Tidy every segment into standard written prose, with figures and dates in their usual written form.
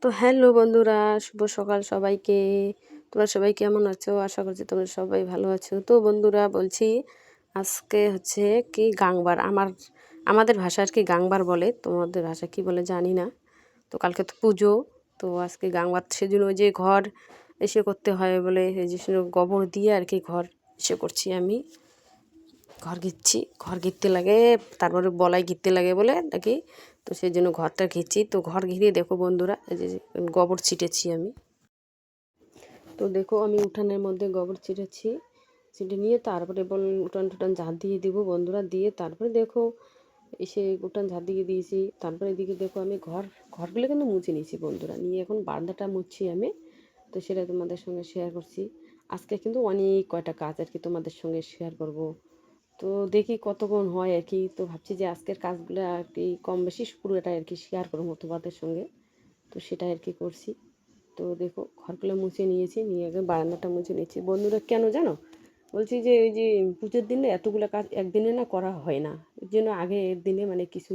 তো হ্যালো বন্ধুরা, শুভ সকাল সবাইকে। তোমরা সবাই কেমন আছো? আশা করছি তোমরা সবাই ভালো আছো। তো বন্ধুরা বলছি, আজকে হচ্ছে কি গাংবার, আমাদের ভাষা আর কি গাংবার বলে, তোমাদের ভাষা কি বলে জানি না। তো কালকে তো পুজো, তো আজকে গাংবার, সেজন্য ওই যে ঘর এসে করতে হয় বলে এই যে গোবর দিয়ে আর কি ঘর এসে করছি আমি। ঘর ঘিচ্ছি, ঘর ঘিরতে লাগে, তারপরে বলাই ঘিরতে লাগে বলে নাকি, তো সেই জন্য ঘরটা ঘিরছি। তো ঘর ঘিরে দেখো বন্ধুরা, এই যে গোবর ছিটেছি আমি। তো দেখো আমি উঠানের মধ্যে গোবর ছিটেছি, ছিটে নিয়ে তারপরে উঠান টুটান ঝাঁট দিয়ে দিব বন্ধুরা, দিয়ে তারপরে দেখো এসে উঠান ঝাঁট দিয়ে দিয়েছি। তারপরে এদিকে দেখো আমি ঘরগুলো কিন্তু মুছে নিয়েছি বন্ধুরা, নিয়ে এখন বারান্দাটা মুছছি আমি। তো সেটা তোমাদের সঙ্গে শেয়ার করছি। আজকে কিন্তু অনেক কয়টা কাজ আর কি তোমাদের সঙ্গে শেয়ার করব। তো দেখি কতক্ষণ হয় আর কি। তো ভাবছি যে আজকের কাজগুলো আর কি কম বেশি পুরোটাই আর কি শেয়ার করবো তোমাদের সঙ্গে। তো সেটাই আর কি করছি। তো দেখো ঘরগুলো মুছে নিয়েছি, নিয়ে আগে বারান্দাটা মুছে নিয়েছি বন্ধুরা। কেন জানো? বলছি যে ওই যে পুজোর দিনে এতগুলো কাজ একদিনে না করা হয় না, ওই জন্য আগে এর দিনে মানে কিছু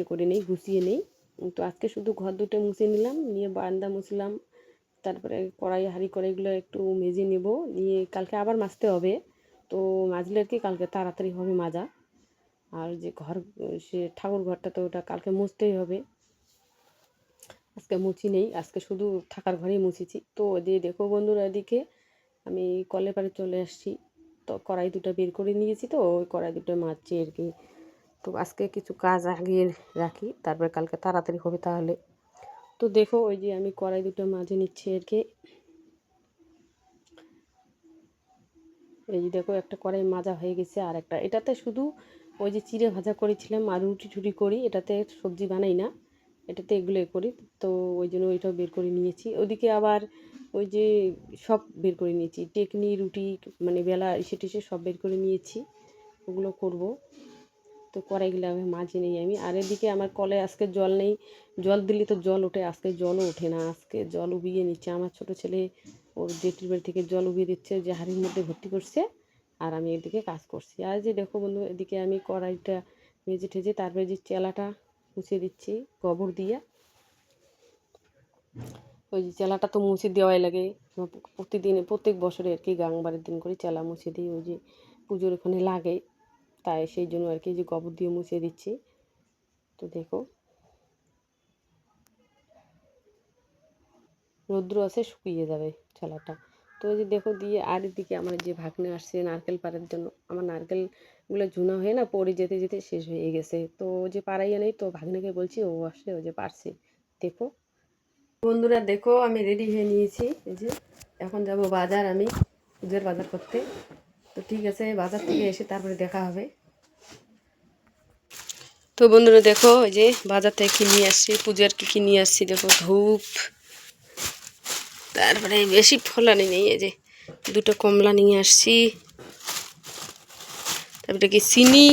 করে নেই, গুছিয়ে নেই। তো আজকে শুধু ঘর দুটো মুছে নিলাম, নিয়ে বারান্দা মুছলাম। তারপরে কড়াইগুলো একটু মেজে নেব, নিয়ে কালকে আবার মাজতে হবে। তো মাজলে আর কি কালকে তাড়াতাড়ি হবে মাজা। আর যে ঠাকুর ঘরটা তো ওটা কালকে মুছতেই হবে। আজকে মুছি নেই, আজকে শুধু থাকার ঘরেই মুছেছি। তো দিয়ে দেখো বন্ধুরা, এদিকে আমি কলের পাড়ে চলে আসছি। তো কড়াই দুটো বের করে নিয়েছি, তো ওই কড়াই দুটো মাজছি আর কি। তো আজকে কিছু কাজ আগে রাখি, তারপরে কালকে তাড়াতাড়ি হবে তাহলে। তো দেখো ওই যে আমি কড়াই দুটো মাজে নিচ্ছি আর কি। এই যে দেখো একটা কড়াই মাজা হয়ে গেছে, আর একটা এটাতে শুধু ওই যে চিড়ে ভাজা করেছিলাম আর রুটি টুটি করি, এটাতে সবজি বানাই না, এটাতে এগুলোই করি। তো ওই জন্য ওইটাও বের করে নিয়েছি। ওদিকে আবার ওই যে সব বের করে নিয়েছি, টেকনি রুটি মানে বেলা এসে টেসে সব বের করে নিয়েছি, ওগুলো করব। তো কড়াইগুলো আমি মাঝে নেই আমি। আর এদিকে আমার কলে আজকে জল নেই, জল দিলে তো জল ওঠে, আজকে জলও ওঠে না। আজকে জল উবিয়ে নিচ্ছে আমার ছোটো ছেলে, ওর জেঠির বাড়ি থেকে জল উবিয়ে দিচ্ছে, যে হাঁড়ির মধ্যে ভর্তি করছে। আর আমি এদিকে কাজ করছি। আর যে দেখো বন্ধু, এদিকে আমি কড়াইটা মেজে ঠেজে তারপরে যে চেলাটা মুছে দিচ্ছি গোবর দিয়ে। ওই যে চেলাটা তো মুছে দেওয়াই লাগে প্রত্যেক বছরে আর কি, গাংবারের দিন করে চেলা মুছে দিই, ওই যে পুজোর ওখানে লাগে, তাই সেই জন্য আর কি যে গোবর দিয়ে মুছে দিচ্ছি। তো দেখো রৌদ্র আছে, শুকিয়ে যাবে ছেলাটা। তো ওই যে দেখো দিয়ে, আর এদিকে আমার যে ভাগ্নে আসছে নারকেল পাড়ার জন্য, আমার নারকেলগুলো ঝুনা হয়ে না পড়ে যেতে যেতে শেষ হয়ে গেছে। তো ও যে পাড়াইয়া নেই, তো ভাগ্নেকে বলছি, ও আসলে ও যে পারছে। দেখো বন্ধুরা, দেখো আমি রেডি হয়ে নিয়েছি, এই যে এখন যাব বাজার, আমি পুজোর বাজার করতে। তো ঠিক আছে, বাজার থেকে এসে তারপরে দেখা হবে। তো বন্ধুরা দেখো, ওই যে বাজার থেকে কী নিয়ে আসছি, পুজোর কী নিয়ে আসছি দেখো। ধূপ, তারপরে বেশি ফলানি নেই, এই যে দুটো কমলা নিয়ে আসছি, তারপরে কি চিনি,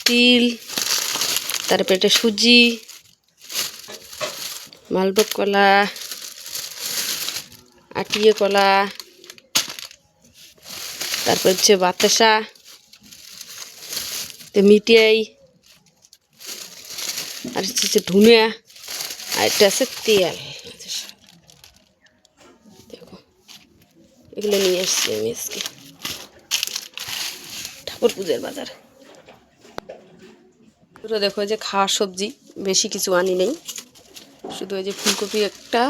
তিল, তারপরে এটা সুজি, মালভোগ কলা, আটিয়ে কলা, তারপর হচ্ছে বাতাসা, মিঠাই, আর হচ্ছে ধুনিয়া, আর এটা আছে তেল। দেখো এগুলো নিয়ে আসছি আমি আজকে ঠাকুর পুজোর বাজার। দুটো দেখো যে খাওয়ার সবজি, বেশি কিছু আনি নেই, শুধু ওই যে ফুলকপি একটা,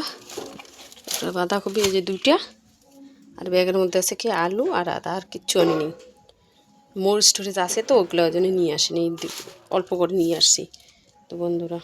বাঁধাকপি এই যে দুইটা, আর ব্যাগের মধ্যে আছে কি আলু আর আদা, আর কিচ্ছু আনি নেই। মোর স্টোরেজ আছে তো ওগুলো ওই জন্য নিয়ে আসিনি, অল্প করে নিয়ে আসছি। তো বন্ধুরা